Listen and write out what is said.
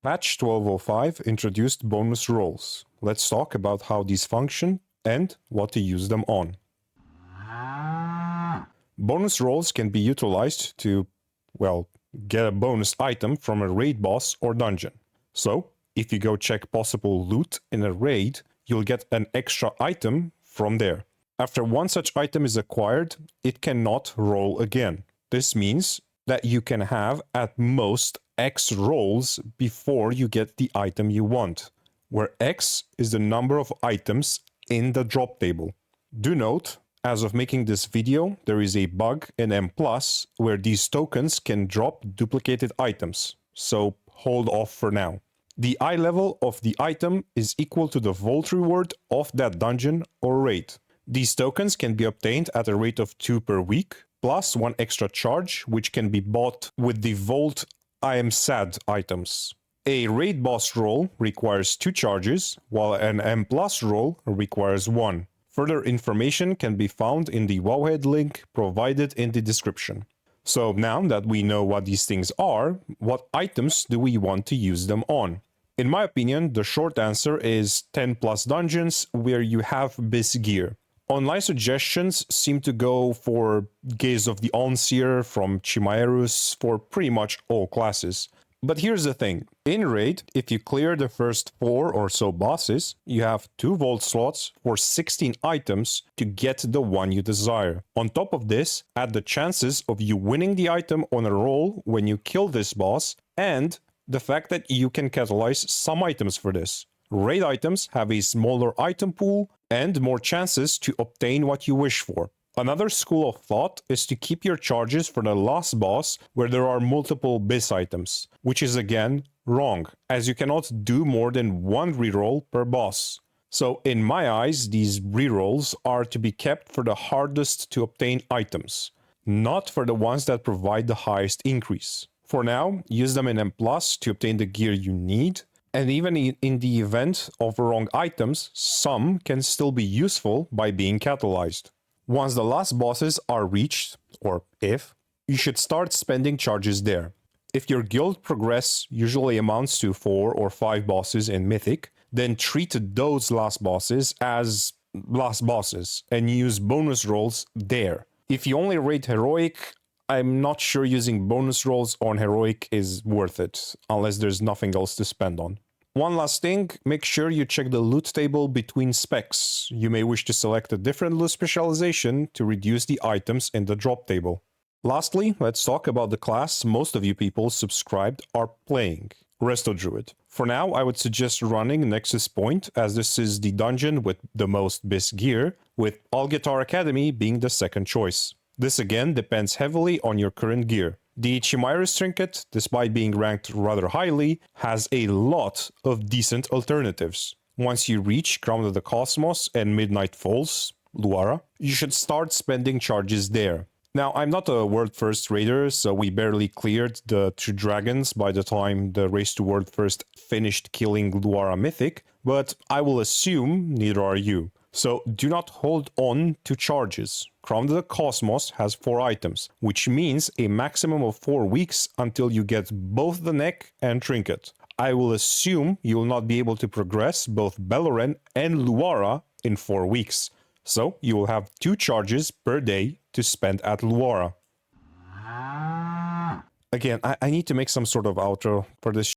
Patch 12.05 introduced bonus rolls. Let's talk about how these function and what to use them on. Bonus rolls can be utilized to, well, get a bonus item from a raid boss or dungeon. So, if you go check possible loot in a raid, you'll get an extra item from there. After one such item is acquired, it cannot roll again. This means that you can have at most X rolls before you get the item you want, where X is the number of items in the drop table. Do note, as of making this video, there is a bug in M+, where these tokens can drop duplicated items, so hold off for now. The eye level of the item is equal to the vault reward of that dungeon or raid. These tokens can be obtained at a rate of 2 per week, plus 1 extra charge, which can be bought with the vault I am sad items. A raid boss roll requires 2 charges, while an M+ roll requires 1. Further information can be found in the Wowhead link provided in the description. So now that we know what these things are, what items do we want to use them on? In my opinion, the short answer is 10 plus dungeons where you have this gear. Online suggestions seem to go for Gaze of the Onseer from Chimaerus for pretty much all classes. But here's the thing, in raid, if you clear the first 4 or so bosses, you have 2 vault slots for 16 items to get the one you desire. On top of this, add the chances of you winning the item on a roll when you kill this boss, and the fact that you can catalyze some items for this. Raid items have a smaller item pool and more chances to obtain what you wish for. Another school of thought is to keep your charges for the last boss where there are multiple BIS items, which is again wrong, as you cannot do more than 1 reroll per boss. So in my eyes, these rerolls are to be kept for the hardest to obtain items, not for the ones that provide the highest increase. For now, use them in M+ to obtain the gear you need, and even in the event of wrong items, some can still be useful by being catalyzed. Once the last bosses are reached, or if, you should start spending charges there. If your guild progress usually amounts to 4 or 5 bosses in Mythic, then treat those last bosses as last bosses and use bonus rolls there. If you only raid Heroic, I'm not sure using bonus rolls on Heroic is worth it, unless there's nothing else to spend on. One last thing, make sure you check the loot table between specs. You may wish to select a different loot specialization to reduce the items in the drop table. Lastly, let's talk about the class most of you people subscribed are playing, Resto Druid. For now, I would suggest running Nexus Point, as this is the dungeon with the most BIS gear, with Algetar Academy being the second choice. This again depends heavily on your current gear. The Chimaerus trinket, despite being ranked rather highly, has a lot of decent alternatives. Once you reach Crown of the Cosmos and Midnight Falls, Luara, you should start spending charges there. Now, I'm not a World First raider, so we barely cleared the 2 dragons by the time the Race to World First finished killing Luara Mythic, but I will assume neither are you. So do not hold on to charges. Crown of the Cosmos has 4 items, which means a maximum of 4 weeks until you get both the neck and trinket. I will assume you will not be able to progress both Belloren and Luara in 4 weeks. So you will have 2 charges per day to spend at Luara. Again, I need to make some sort of outro for this